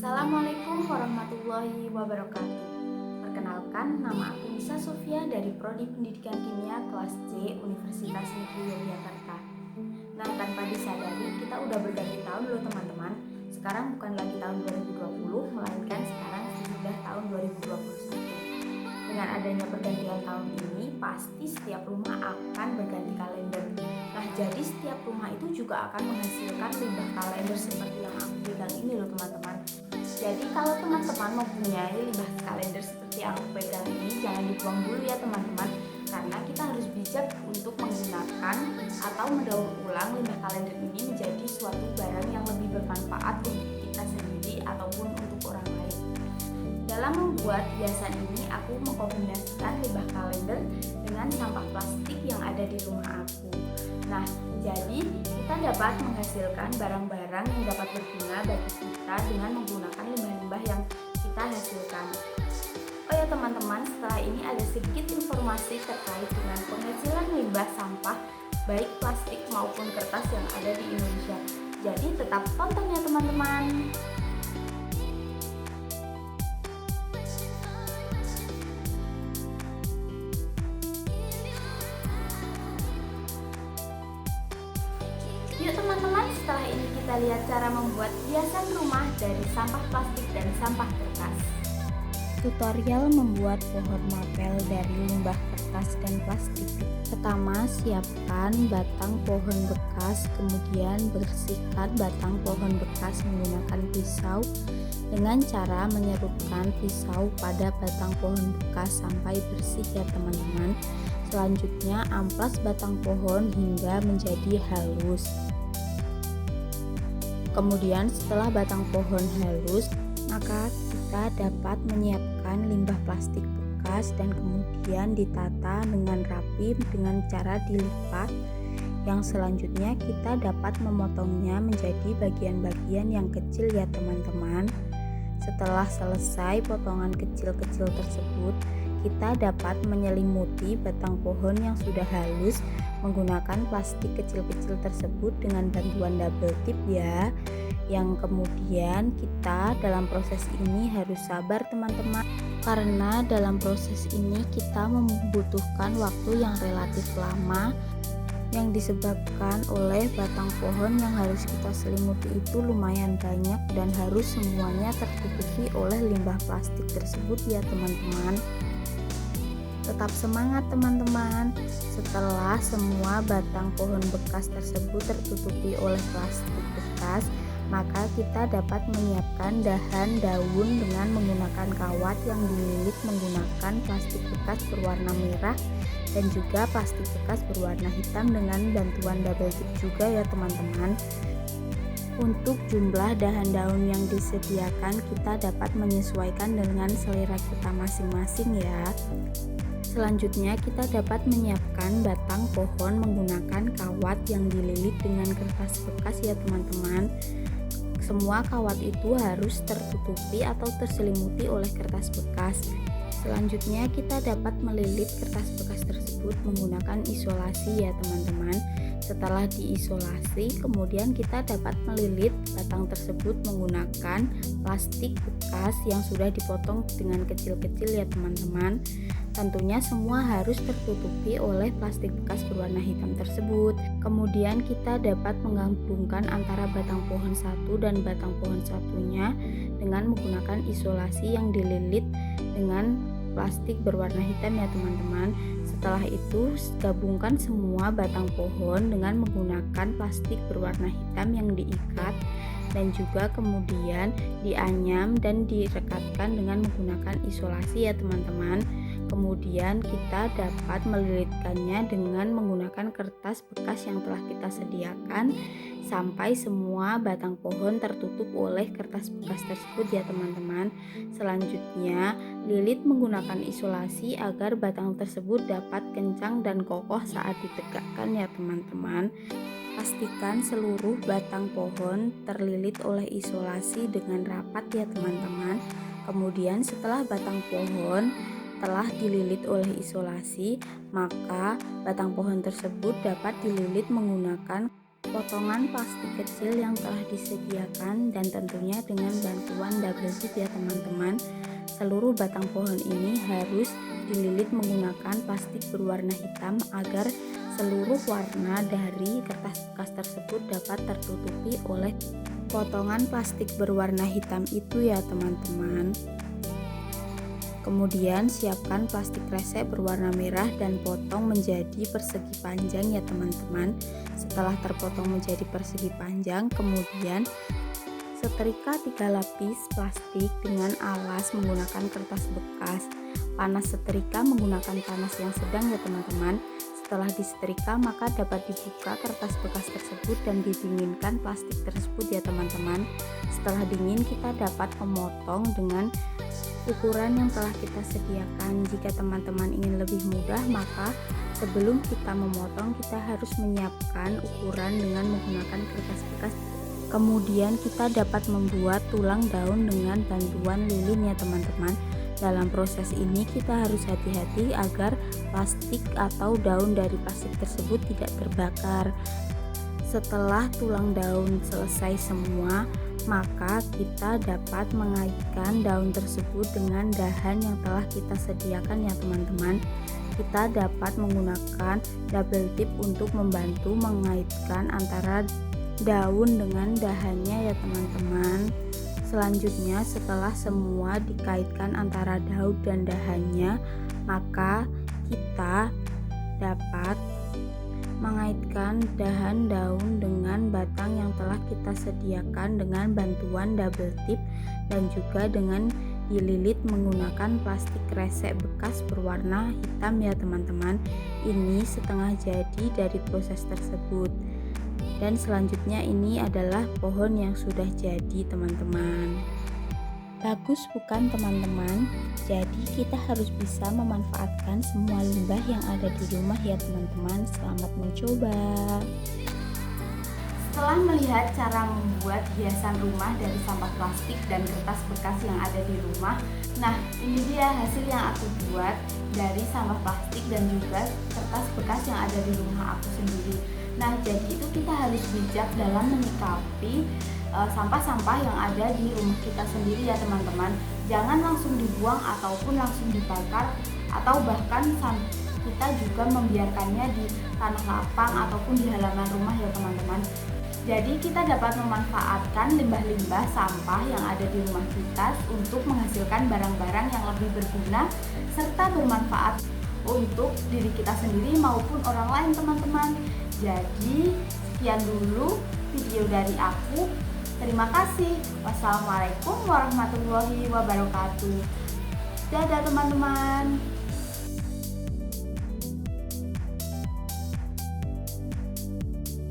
Assalamualaikum warahmatullahi wabarakatuh. Perkenalkan, nama aku Nisa Sofia dari Prodi Pendidikan Kimia kelas C Universitas Negeri Yogyakarta. Nah, tanpa disadari kita udah berganti tahun loh teman-teman. Sekarang bukan lagi tahun 2020, melainkan sekarang sudah tahun 2021. Dengan adanya pergantian tahun ini, pasti setiap rumah akan berganti kalender. Nah, jadi setiap rumah itu juga akan menghasilkan limbah kalender seperti yang aku pegang ini loh teman-teman. Jadi kalau teman-teman mempunyai limbah kalender seperti yang aku pegang ini, jangan dibuang dulu ya teman-teman, karena kita harus bijak untuk menggunakan atau mendaur ulang limbah kalender ini menjadi suatu barang yang lebih bermanfaat untuk kita sendiri ataupun untuk orang lain. Dalam membuat hiasan ini, aku mengkombinasikan limbah kalender dengan sampah plastik yang ada di rumah aku. Nah, jadi kita dapat menghasilkan barang-barang yang dapat berguna bagi kita dengan menggunakan limbah-limbah yang kita hasilkan. Oh ya teman-teman, setelah ini ada sedikit informasi terkait dengan penghasilan limbah sampah baik plastik maupun kertas yang ada di Indonesia. Jadi tetap tonton ya teman-teman. Yuk teman-teman, setelah ini kita lihat cara membuat hiasan rumah dari sampah plastik dan sampah kertas. Tutorial membuat pohon mapel dari limbah kertas dan plastik. Pertama, siapkan batang pohon bekas, kemudian bersihkan batang pohon bekas menggunakan pisau dengan cara menyerupkan pisau pada batang pohon bekas sampai bersih ya teman-teman. Selanjutnya, amplas batang pohon hingga menjadi halus. Kemudian setelah batang pohon halus, maka kita dapat menyiapkan limbah plastik bekas dan kemudian ditata dengan rapi dengan cara dilipat. Yang selanjutnya kita dapat memotongnya menjadi bagian-bagian yang kecil ya teman-teman. Setelah selesai potongan kecil-kecil tersebut, kita dapat menyelimuti batang pohon yang sudah halus menggunakan plastik kecil-kecil tersebut dengan bantuan double tip ya. Yang kemudian kita dalam proses ini harus sabar teman-teman, karena dalam proses ini kita membutuhkan waktu yang relatif lama yang disebabkan oleh batang pohon yang harus kita selimuti itu lumayan banyak dan harus semuanya tertutupi oleh limbah plastik tersebut ya teman-teman. Tetap semangat teman-teman. Setelah semua batang pohon bekas tersebut tertutupi oleh plastik bekas, maka kita dapat menyiapkan dahan daun dengan menggunakan kawat yang dililit menggunakan plastik bekas berwarna merah dan juga plastik bekas berwarna hitam dengan bantuan double tip juga ya teman-teman. Untuk jumlah dahan daun yang disediakan kita dapat menyesuaikan dengan selera kita masing-masing ya. Selanjutnya kita dapat menyiapkan batang pohon menggunakan kawat yang dililit dengan kertas bekas ya teman-teman. Semua kawat itu harus tertutupi atau terselimuti oleh kertas bekas. Selanjutnya kita dapat melilit kertas bekas tersebut menggunakan isolasi ya teman-teman. Setelah diisolasi, kemudian kita dapat melilit batang tersebut menggunakan plastik bekas yang sudah dipotong dengan kecil-kecil ya teman-teman. Tentunya semua harus tertutupi oleh plastik bekas berwarna hitam tersebut. Kemudian kita dapat menggabungkan antara batang pohon satu dan batang pohon satunya dengan menggunakan isolasi yang dililit dengan plastik berwarna hitam ya teman-teman. Setelah itu gabungkan semua batang pohon dengan menggunakan plastik berwarna hitam yang diikat dan juga kemudian dianyam dan direkatkan dengan menggunakan isolasi ya teman-teman. Kemudian kita dapat melilitkannya dengan menggunakan kertas bekas yang telah kita sediakan sampai semua batang pohon tertutup oleh kertas bekas tersebut ya teman-teman. Selanjutnya lilit menggunakan isolasi agar batang tersebut dapat kencang dan kokoh saat ditegakkan ya teman-teman. Pastikan seluruh batang pohon terlilit oleh isolasi dengan rapat ya teman-teman. Kemudian setelah batang pohon telah dililit oleh isolasi, maka batang pohon tersebut dapat dililit menggunakan potongan plastik kecil yang telah disediakan dan tentunya dengan bantuan double tip ya teman-teman. Seluruh batang pohon ini harus dililit menggunakan plastik berwarna hitam agar seluruh warna dari kertas bekas tersebut dapat tertutupi oleh potongan plastik berwarna hitam itu ya teman-teman. Kemudian siapkan plastik kresek berwarna merah dan potong menjadi persegi panjang ya teman-teman. Setelah terpotong menjadi persegi panjang, kemudian setrika 3 lapis plastik dengan alas menggunakan kertas bekas. Panas setrika menggunakan panas yang sedang ya teman-teman. Setelah disetrika maka dapat dibuka kertas bekas tersebut dan didinginkan plastik tersebut ya teman-teman. Setelah dingin kita dapat memotong dengan ukuran yang telah kita sediakan. Jika teman-teman ingin lebih mudah, maka sebelum kita memotong kita harus menyiapkan ukuran dengan menggunakan kertas bekas. Kemudian kita dapat membuat tulang daun dengan bantuan lilin ya teman-teman. Dalam proses ini kita harus hati-hati agar plastik atau daun dari plastik tersebut tidak terbakar. Setelah tulang daun selesai semua, maka kita dapat mengaitkan daun tersebut dengan dahan yang telah kita sediakan ya teman-teman. Kita dapat menggunakan double tip untuk membantu mengaitkan antara daun dengan dahannya ya teman-teman. Selanjutnya setelah semua dikaitkan antara daun dan dahannya, maka kita dapat mengaitkan dahan daun dengan batang yang telah kita sediakan dengan bantuan double tip dan juga dengan dililit menggunakan plastik kresek bekas berwarna hitam ya teman-teman. Ini setengah jadi dari proses tersebut. Dan selanjutnya ini adalah pohon yang sudah jadi teman-teman. Bagus bukan teman-teman? Jadi kita harus bisa memanfaatkan semua limbah yang ada di rumah ya teman-teman. Selamat mencoba. Setelah melihat cara membuat hiasan rumah dari sampah plastik dan kertas bekas yang ada di rumah, nah ini dia hasil yang aku buat dari sampah plastik dan juga kertas bekas yang ada di rumah aku sendiri. Nah jadi itu kita harus bijak dalam menyikapi sampah-sampah yang ada di rumah kita sendiri ya teman-teman. Jangan langsung dibuang ataupun langsung dibakar, atau bahkan kita juga membiarkannya di tanah lapang ataupun di halaman rumah ya teman-teman. Jadi kita dapat memanfaatkan limbah-limbah sampah yang ada di rumah kita untuk menghasilkan barang-barang yang lebih berguna serta bermanfaat untuk diri kita sendiri maupun orang lain teman-teman. Jadi sekian dulu video dari aku. Terima kasih. Wassalamualaikum warahmatullahi wabarakatuh. Dadah teman-teman.